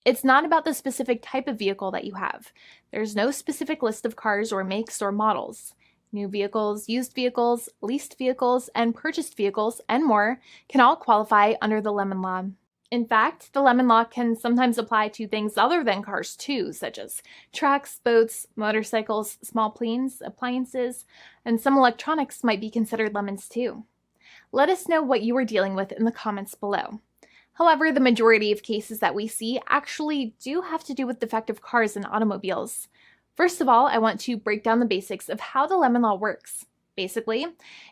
It's not about the specific type of vehicle that you have. There's no specific list of cars or makes or models. New vehicles, used vehicles, leased vehicles, and purchased vehicles, and more can all qualify under the lemon law. In fact, the lemon law can sometimes apply to things other than cars too, such as trucks, boats, motorcycles, small planes, appliances, and some electronics might be considered lemons too. Let us know what you are dealing with in the comments below. However, the majority of cases that we see actually do have to do with defective cars and automobiles. First of all, I want to break down the basics of how the lemon law works. Basically,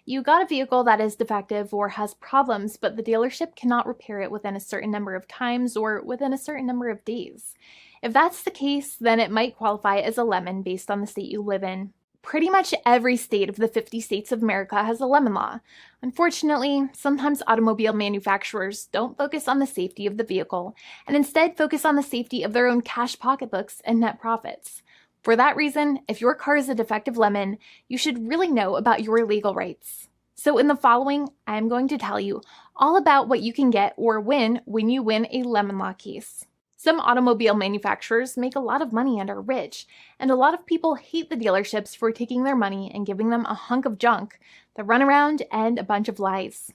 you got a vehicle that is defective or has problems, but the dealership cannot repair it within a certain number of times or within a certain number of days. If that's the case, then it might qualify as a lemon based on the state you live in. Pretty much every state of the 50 states of America has a lemon law. Unfortunately, sometimes automobile manufacturers don't focus on the safety of the vehicle and instead focus on the safety of their own cash pocketbooks and net profits. For that reason, if your car is a defective lemon, you should really know about your legal rights. So in the following, I am going to tell you all about what you can get or win when you win a lemon law case. Some automobile manufacturers make a lot of money and are rich, and a lot of people hate the dealerships for taking their money and giving them a hunk of junk, the runaround, and a bunch of lies.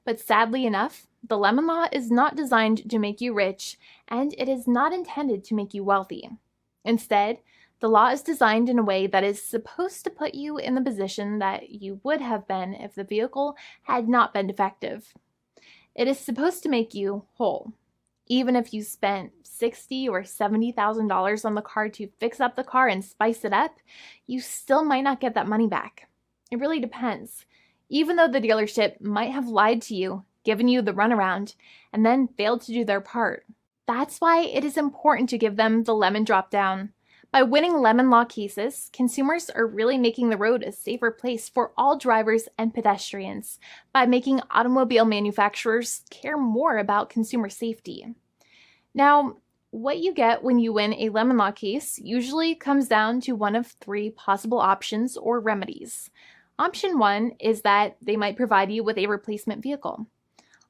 But sadly enough, the lemon law is not designed to make you rich, and it is not intended to make you wealthy. Instead, the law is designed in a way that is supposed to put you in the position that you would have been if the vehicle had not been defective. It is supposed to make you whole. Even if you spent $60,000 or $70,000 on the car to fix up the car and spice it up, you still might not get that money back. It really depends. Even though the dealership might have lied to you, given you the runaround, and then failed to do their part. That's why it is important to give them the lemon drop down. By winning lemon law cases, consumers are really making the road a safer place for all drivers and pedestrians by making automobile manufacturers care more about consumer safety. Now, what you get when you win a lemon law case usually comes down to one of three possible options or remedies. Option 1 is that they might provide you with a replacement vehicle.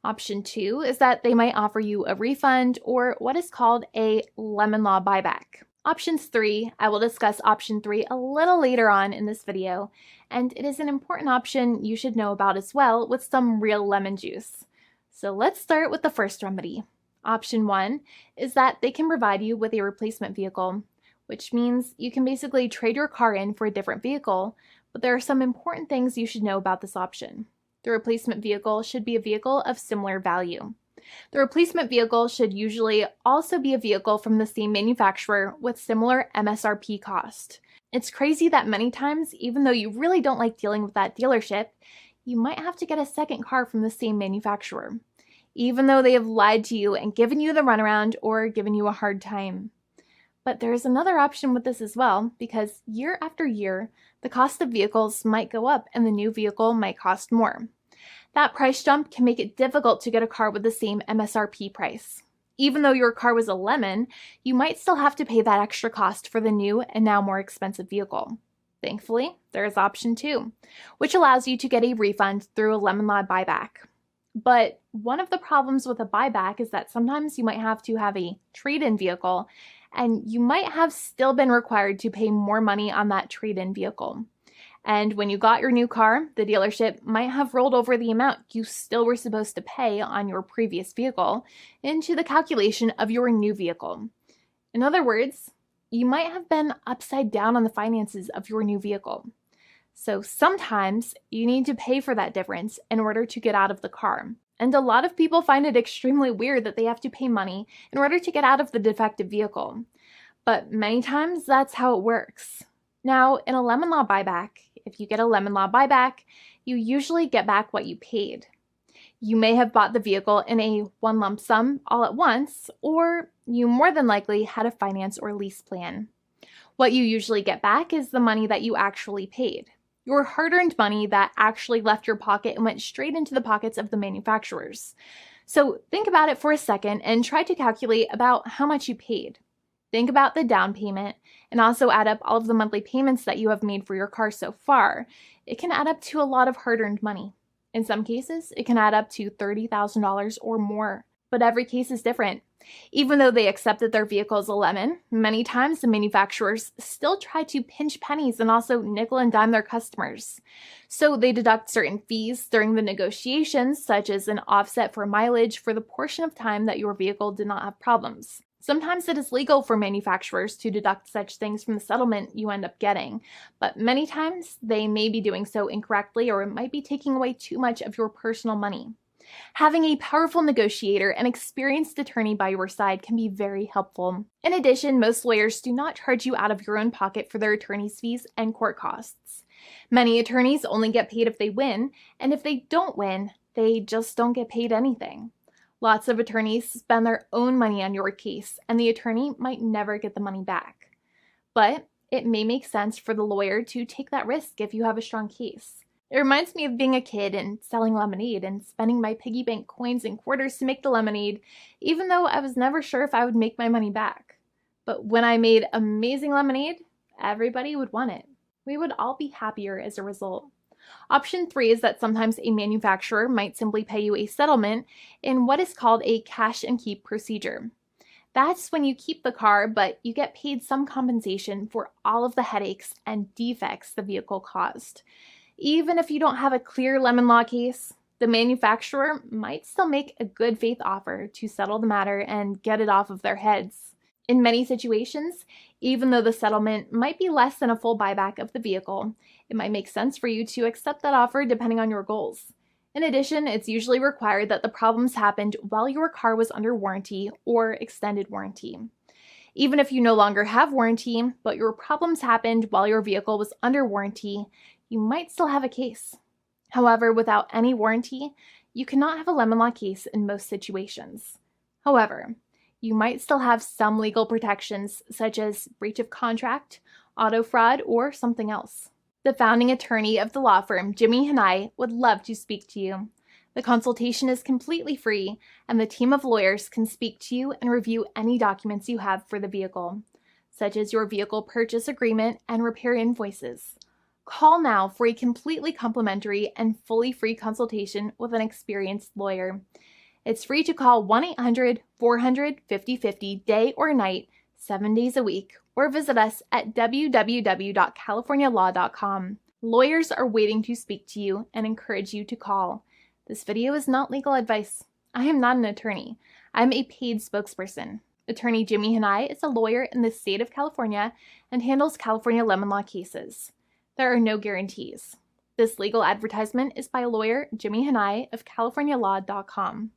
Option 2 is that they might offer you a refund or what is called a lemon law buyback. Options 3, I will discuss option 3 a little later on in this video, and it is an important option you should know about as well with some real lemon juice. So let's start with the first remedy. Option 1 is that they can provide you with a replacement vehicle, which means you can basically trade your car in for a different vehicle, but there are some important things you should know about this option. The replacement vehicle should be a vehicle of similar value. The replacement vehicle should usually also be a vehicle from the same manufacturer with similar MSRP cost. It's crazy that many times, even though you really don't like dealing with that dealership, you might have to get a second car from the same manufacturer, even though they have lied to you and given you the runaround or given you a hard time. But there is another option with this as well, because year after year, the cost of vehicles might go up and the new vehicle might cost more. That price jump can make it difficult to get a car with the same MSRP price. Even though your car was a lemon, you might still have to pay that extra cost for the new and now more expensive vehicle. Thankfully, there is option 2, which allows you to get a refund through a lemon law buyback. But one of the problems with a buyback is that sometimes you might have to have a trade-in vehicle, and you might have still been required to pay more money on that trade-in vehicle. And when you got your new car, the dealership might have rolled over the amount you still were supposed to pay on your previous vehicle into the calculation of your new vehicle. In other words, you might have been upside down on the finances of your new vehicle. So sometimes you need to pay for that difference in order to get out of the car. And a lot of people find it extremely weird that they have to pay money in order to get out of the defective vehicle. But many times that's how it works. Now, in a lemon law buyback, if you get a lemon law buyback, you usually get back what you paid. You may have bought the vehicle in a one lump sum all at once, or you more than likely had a finance or lease plan. What you usually get back is the money that you actually paid. Your hard-earned money that actually left your pocket and went straight into the pockets of the manufacturers. So think about it for a second and try to calculate about how much you paid. Think about the down payment and also add up all of the monthly payments that you have made for your car so far. It can add up to a lot of hard-earned money. In some cases, it can add up to $30,000 or more. but every case is different. Even though they accept that their vehicle is a lemon, many times the manufacturers still try to pinch pennies and also nickel and dime their customers. So they deduct certain fees during the negotiations, such as an offset for mileage for the portion of time that your vehicle did not have problems. Sometimes it is legal for manufacturers to deduct such things from the settlement you end up getting, but many times they may be doing so incorrectly, or it might be taking away too much of your personal money. Having a powerful negotiator and experienced attorney by your side can be very helpful. In addition, most lawyers do not charge you out of your own pocket for their attorney's fees and court costs. Many attorneys only get paid if they win, and if they don't win, they just don't get paid anything. Lots of attorneys spend their own money on your case, and the attorney might never get the money back. But it may make sense for the lawyer to take that risk if you have a strong case. It reminds me of being a kid and selling lemonade and spending my piggy bank coins and quarters to make the lemonade, even though I was never sure if I would make my money back. But when I made amazing lemonade, everybody would want it. We would all be happier as a result. Option 3 is that sometimes a manufacturer might simply pay you a settlement in what is called a cash and keep procedure. That's when you keep the car, but you get paid some compensation for all of the headaches and defects the vehicle caused. Even if you don't have a clear lemon law case, the manufacturer might still make a good faith offer to settle the matter and get it off of their heads. In many situations, even though the settlement might be less than a full buyback of the vehicle, it might make sense for you to accept that offer depending on your goals. In addition, it's usually required that the problems happened while your car was under warranty or extended warranty. Even if you no longer have warranty, but your problems happened while your vehicle was under warranty, you might still have a case. However, without any warranty, you cannot have a lemon law case in most situations. However, you might still have some legal protections, such as breach of contract, auto fraud, or something else. The founding attorney of the law firm, Jimmy and I, would love to speak to you. The consultation is completely free, and the team of lawyers can speak to you and review any documents you have for the vehicle, such as your vehicle purchase agreement and repair invoices. Call now for a completely complimentary and fully free consultation with an experienced lawyer. It's free to call 1-800-400-5050 day or night, 7 days a week, or visit us at www.californialaw.com. Lawyers are waiting to speak to you and encourage you to call. This video is not legal advice. I am not an attorney. I'm a paid spokesperson. Attorney Jimmy Hanai is a lawyer in the state of California and handles California lemon law cases. There are no guarantees. This legal advertisement is by lawyer Jimmy Hanai of CaliforniaLaw.com.